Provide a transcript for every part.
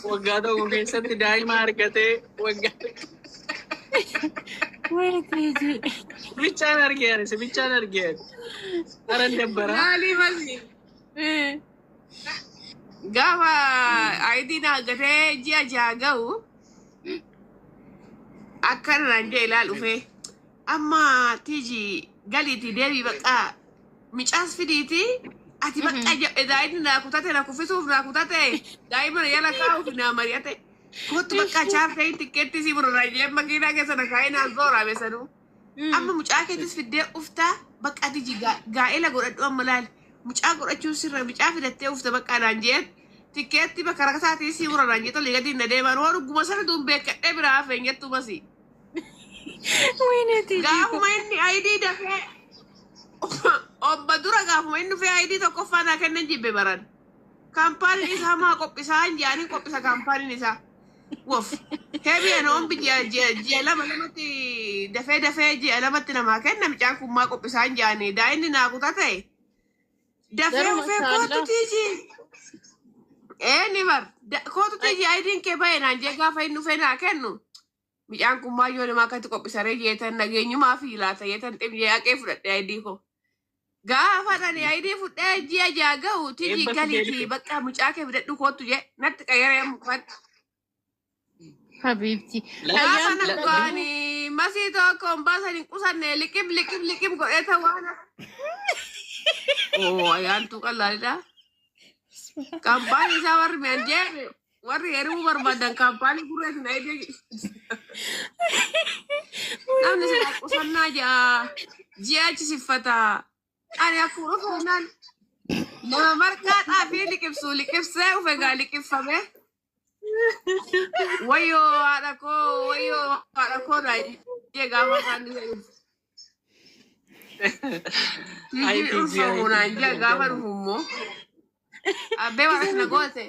Waggaata ugu keessatti daa'ima argatee waggaa Wayitiji. bichaan argeera si bichaan argeera. Aran dabbara. Laalii masi. Gaafa ayitiin argatee ji'a jaha ga'u akkana naan jee ilaal dhufee amma tiji galiitii deebii bakka micaas fidiiti ati bakka daa'imni naa kutate na kuffisuuf naa kutate daa'ima yala kaa'uuf naa mari'ate kottu bakka chaartee tikkeetti si murraa jee makiinaa keessa na kaa'ee naan zoorame sanuu amma mucaa keettis fiddee uftaa bakka tiji gaa'ela godhadhu amma laal mucaa godhachuun sirra mucaa fidattee ufta bakka naan jeen tikkeetti bakka rakkataatii si murraa naan jee tolii gadi na deeman waan dhugguma sana duun beekadhee biraa hafeenyattu masi. Wayitiji. Gaafuma inni ayidii dafee obba dura gaafuma inni dhufee ayidii tokkoffaa naa kennan jibbe baran. Kaampaaniin isaa maa qophisaa hin jaanii qophisa kaampaaniin isaa. Wof heebi'an oombi ji'a lamatti dafee ji'a lamatti namaa kenna mucaan kun maa qophisaa hin jaanii daa'imni naa kutaa ta'e. Dafee ufee kootu tiiji. Ni bar kootu tiiji ayidiin kee baay'ee naan jee gaafa inni dhufee naa kennu. Mi'aan kun maayyoo namaa akkatti qophisaree jeetan nageenyumaa fi laata jeetan dhibee haqee fudhadhee ayidii koo. Gaafa dhani ayidii fudhee ji'a jaha ga'u tiji galiitii bakka mucaa kee fudhadhu kootu jee natti qayyaree mukfadhu. Habibti. Gaafa na dhugaani masii tokko hin baasanii qusanne liqim godhee ta'uun. Oo ayyaantuu qallaalidha. Kaampaanii isaa warri mi'aan jeeme. Warri heerumuu barbaadan kaampaanii gurreetiin ayidii. Namni sila qusannaa ji'a achi siffata. Ani akkuma dhufeenaan nama marqaa xaafii liqibsee ufe gaa liqibfame. Wayyoo haadha koo naa jee gaafa isaan dhufu. Tijii ulfamu naan jee gaafa dhufu immoo. Abbee waan na goote.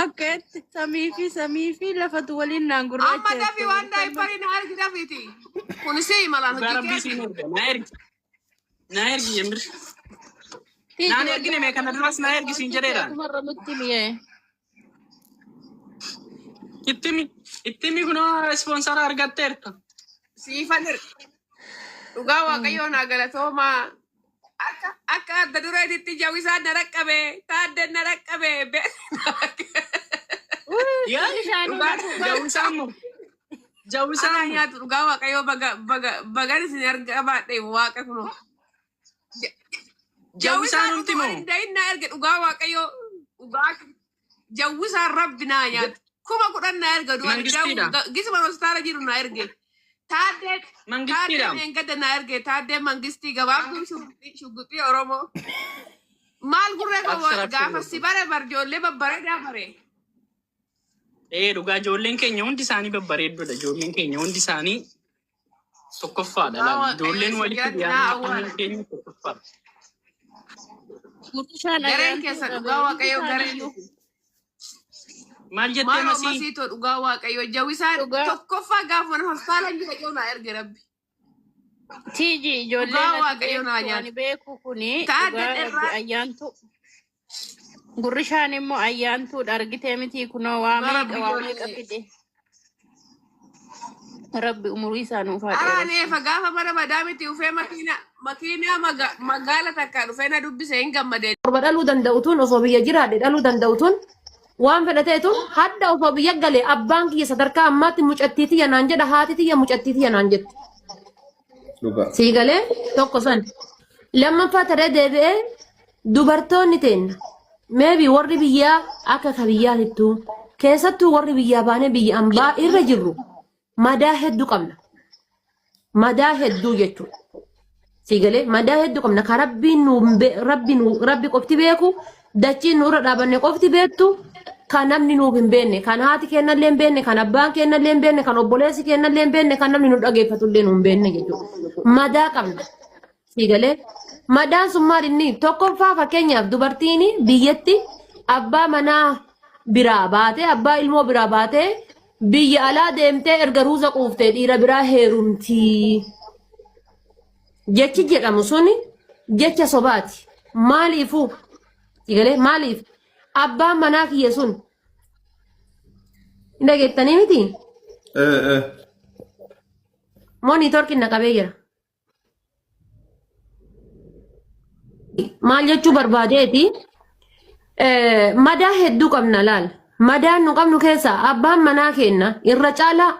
Akkeetti samii fi lafatu waliin naan gurraacha. Amma dafi waan daa'imman na argi dafiti. Kun si malaan Rabbii siin erga na ergi. Na ergi yemmir. Naan ergine mee kana duras na ergi siin jedheera. Kumarra nutti mi'ee. Ittimi kunoo ispoonsara argatteerta. Siifan dhugaa waaqayyoo naa galatoomaa. Akka adda dureetitti jawisaan na dhaqqabe taaddeen na dhaqqabe Jawisaan nyaatu dhugaa waaqayyoo bagan isin arga baadhe waaqa kuno. Jawisaan umti moo? Daa'in na erge dhugaa waaqayyoo dhugaa jawisaan rabbi naa nyaatu kuma kudhan na erga gisuma hospitaala jiru na erge. Taaddeen gada na erge taaddeen mangistii gabaabduu shugguxii Oromoo. Maal gurree gaafa si bare barjoollee babbareedaa bare. Dhugaa ijoolleen keenya hundi isaanii babbareeddoodha. Ijoolleen keenya hundi isaanii tokkoffaadha. Ijoolleen walitti dhiyaatan keenya tokkoffaadha. Gareen keessa dhugaa waaqayyoo gareen. Maal jettee masii? Masii too dhugaa waaqayyoo jawisaan tokkoffaa gaafa hospitaala jira yoo erge rabbi. Tiji ijoolleen beeku kuni ayyaantu. Gurrishaan immoo ayyaantuudha argitee miti kunoo waa meeqa fide. Rabbi umurii isaa nuuf haa dheeressu. Araneefa gaafa mana madaa miti ufee makiinaa magaala takka dhufee na dubbise hin gammadee. Torba dhaluu danda'utuun osoo biyya jiraadhe dhaluu danda'utuun waan fedhateetu hadda osoo biyya galee abbaan kiyya sadarkaa ammaatti mucattiitiyya naan jedha haatitiyya mucattiitiyya naan jetti. Sii galee tokko san. Lammaffaa taree deebi'ee dubartoonni teenna. Meebi warri biyyaa akka ka biyyaatittu keessattuu warri biyyaa baanee biyya ambaa irra jirru madaa hedduu qabna. Madaa hedduu jechuudha. Sii galee madaa hedduu qabna. Ka rabbi qofti beeku dachiin nurra dhaabanne qofti beektu kan namni nuuf hin beekne kan haati kennallee hin beekne kan abbaan kennallee hin beekne kan obboleessi kennallee hin beekne kan namni nu dhageeffatullee nu hin beekne jechuudha. Madaa qabna. Sii galee madaan sun maal inni tokkoffaa fakkeenyaaf dubartiin biyyatti abbaa manaa biraa baatee abbaa ilmoo biraa baatee biyya alaa deemtee erga ruuza quuftee dhiira biraa heerumtii. Jechi jedhamu suni jecha sobaati. Maaliifuu? Sii galee maaliif? Abbaan manaa kiyya sun Inda geettanii miti? Monitorki naqabee jira. Maal jechuu barbaadeeti? Madaa hedduu qabna laal. Madaan nu qabnu keessaa abbaan manaa kenna irra caalaa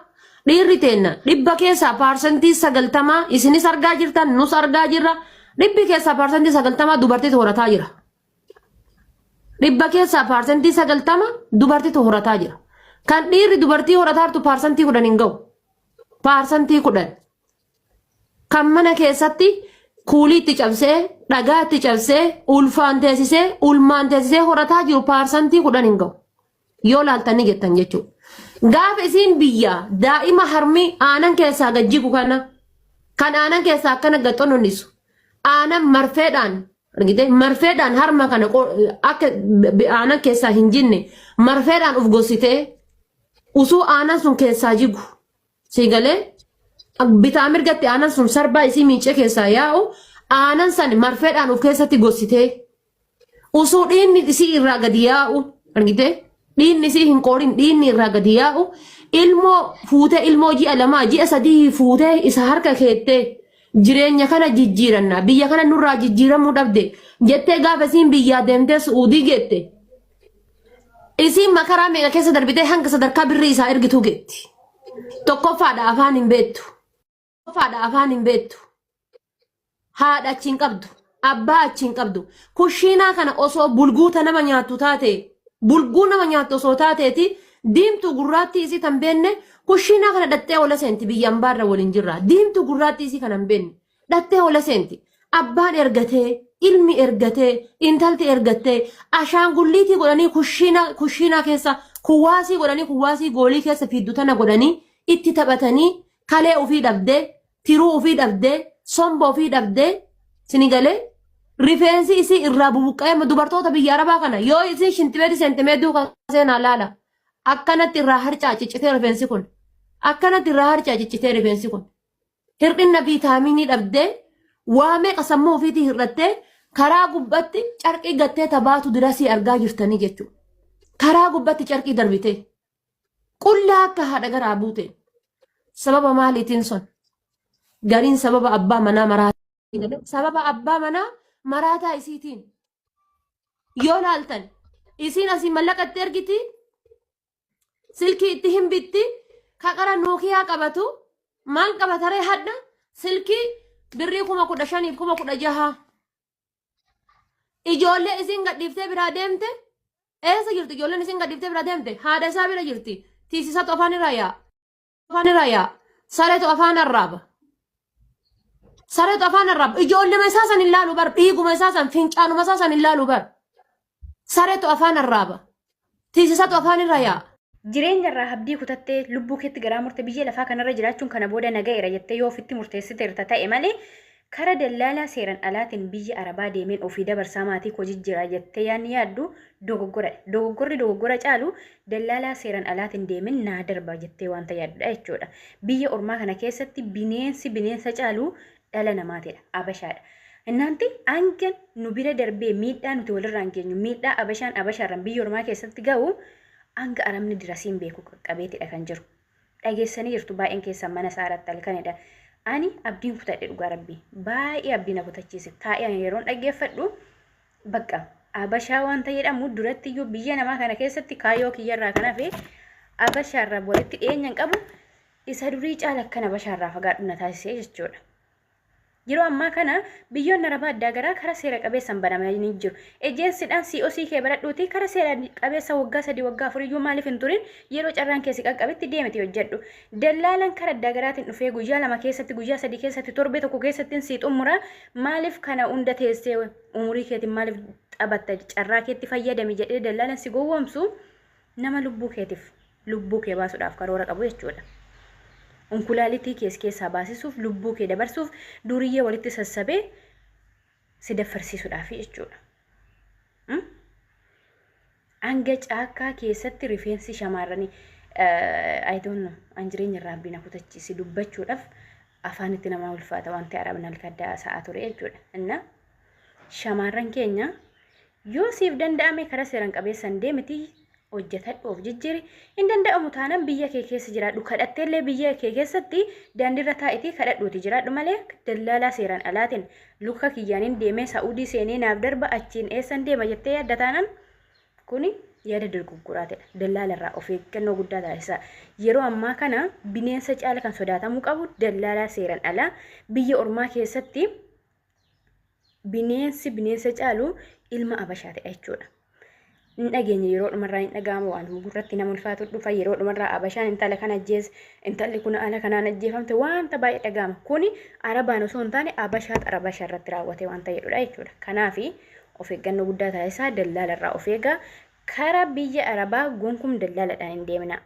dhiirri teenna dhibba keessaa paarsantii 90 isinis argaa jirtan nus argaa jirra. Dhibbi keessaa paarsantii 90 dubartiitu horataa jira. Dhibba keessaa paarsantii 90 dubartiitu horataa jira. Kan dhiirri dubartii horataartu paarsantii 10 hin ga'u. Paarsantii 10. Kan mana keessatti kuulii itti cabsee, dhagaa itti cabsee, ulfaan teessisee, ulmaan teessisee horataa jiru paarsantii 10 hin ga'u. Yoo laaltanii jettan jechuudha. Gaafa isiin biyya daa'ima harmii aanan keessaa gajjigu kana kan aanan keessaa akkana gaxxononisu aanan marfeedhaan argite marfeedhaan harma kana akka aanan keessaa hin jinne marfeedhaan uf gossitee usuu aanan sun keessaa jigu siigalee bitaa mirgatti aanan sun sarbaa isii miicee keessaa yaa'u aanan san marfeedhaan uf keessatti gossitee usuu dhiinni isii irraa gadi yaa'u argite dhiinni isii hin qoodin dhiinni irraa gadi yaa'u ilmoo fuutee ilmoo ji'a lamaa ji'a sadii fuutee isa harka keettee jireenya kana jijjiiranna biyya kana nurraa jijjiiramuu dhabde jettee gaafa isiin biyyaa deemtee Suudii geette isiin makaraa meeqa keessa darbitee hanga sadarkaa birrii isaa ergituu geetti tokkoffaadha afaan hin beektu haadha achiin qabdu abbaa achiin qabdu kushiinaa kana osoo bulguuta nama nyaattu taate bulguu nama nyaattu osoo taateeti diimtuu gurraattii isii tan beenne kushiinaa kana dhattee ola seenti biyyaan baarra waliin jirra diimtuu gurraattii isii kana hin beenne dhattee ola seenti abbaan ergatee ilmi ergatee intalti ergatee ashaangulliitii godhanii kushiinaa keessa kuwaasii godhanii kuwaasii goolii keessa fiiddu tana godhanii itti taphatanii kalee ofii dhabdee tiruu ofii dhabdee somba ofii dhabdee sinigalee rifeensi isii irraa bubuqqa'ee dubartoota biyya arabaa kana yoo isin shintimeeti seentimeetii kan seenaa laala akkanatti irraa harcaa ciccitee rifeensi kun akkanatti irraa harcaa ciccitee rifeensi kun hir'ina viitaaminii dhabdee waamee qasammuu ofiitii hir'attee karaa gubbatti carqii gattee tabaatu dirasii argaa jirtanii jechuudha. Karaa gubbatti carqii darbitee qullaa akka haadha garaa buute sababa maaliitiin son gariin sababa abbaa manaa maraataa isiitiin yoo laaltan isiin asii mallaqatti ergiti silkii itti hin bitti kaqara nookiyaa qabatu maal qabataree hadda silkii birrii 15,000 16,000 ijoollee isiin gadhiiftee biraa deemte eessa jirti ijoolleen isiin gadhiiftee biraa deemte haadha isaa bira jirti tiisisatu afaan irraa yaa sareetu afaan arraaba sareetu afaan arraaba ijoollee isaa san hin laalu bar dhiiguma isaa san fincaanuma isaa san hin laalu bar sareetu afaan arraaba tiisisatu afaan irraa yaa. Jireenya irraa abdii kutattee lubbuu keetti garaa murte biyya lafaa kanarra jiraachuun kana booda nagaa'eera jettee yoo ofitti murteessiteerta ta'e malee kara dallaalaa seeran alaatiin biyya arabaa deemeen ofii dabarsaa maatii koo jijjiiraa jettee yaaddu dogoggora caalu dallaalaa seeran alaatiin deemeen naa darba jettee wanta yaaddudha jechuudha. Biyya ormaa kana keessatti bineensa caalu dhala namaatidha abashaadha. Innanti hangan nu bira darbee miidhaa nuti walirraa hin geenyu miidhaa abashaarran biyya ormaa keessatti ga'u hanga aramni dirasiin beeku qaqqabeetidha kan jiru. Dhageessanii jirtu baay'een keessan mana saaratti halkanidha. Ani abdiin kutadhe dhugaa rabbii baay'ee abdiin na kutachiise taa'ee yeroon dhaggeeffadhu bakka abashaa wanta jedhamu duratti iyyuu biyya namaa kana keessatti kaayyoo kiyyarraa kan hafe abashaarraa walitti dhiyeenyan qabu isa durii caala akkan abashaarraa fagaadhu na taasisee jechuudha. Yeroo ammaa kana biyyoonni arabaa addaa garaa karaa seera qabeessan banamanii jiru. Ejeensidhaan COC kee baradhuuti karaa seera qabeessa waggaa 3 waggaa 4 iyyuu maaliif hin turin yeroo carraan keessi qaqqabetti deemeti hojjedhu. Dallaalaan karaa addaa garaatiin dhufee guyyaa 2 keessatti guyyaa 3 keessatti torbee tokko keessatti si xumura maaliif kana hunda teessee umurii keetiin maaliif xabatta carraa keetti fayyadami jedhee dallaalaan si gowwoomsu nama lubbuu kee baasuudhaaf karoora qabu jechuudha. Unkulaalitii keessaa baasisuuf lubbuu kee dabarsuuf duriyyee walitti sassabee si dafarsiisuudhaaf jechuudha. Hanga caakkaa keessatti rifeensi shamarranii an jireenya irraa abdiin kutachiisi dubbachuudhaaf afaanitti nama ulfaata wanti arabni halkaddaa sa'aa ture jechuudha. Inna shamarran keenya yoo siif danda'ame karaa seeran qabeessan deemiti hojjetadhu of jijjiiri hin danda'amu taanaan biyya kee keessa jiraadhu kadhatteellee biyya kee keessatti daandiirra taa'itii kadhadhuuti jiraadhu malee dallaalaa seeraan alaatiin luka kiyyaaniin deemee Saa'udii seenee naaf darba achiin eessan deema jettee yaadda taanaan kuni yaada dargaggooraatidha. Dallaalarraa of eeggannoo guddaa taasisa. Yeroo ammaa kana bineensa caala kan sodaatamuu qabu dallaalaa seeraan alaa biyya ormaa keessatti bineensa caalu ilma abashaatidha jechuudha. Dhageenya yeroo dhumarraa hin dhaga'amu waan gurratti nama ulfaatu dhufa yeroo dhumarraa abashaan intala kana ajjees intalli kun ala kanaan ajjeefamte wanta baay'ee dhaga'ama. Kuni arabaan osoo hin taane abashaat arabashaa irratti raawwate waan ta'edha jechuudha. Kanaaf of eeggannoo guddaa taasisaa dallaalarraa of eegaa. Karaa biyya arabaa gonkum dallaaladhaan hin deemna.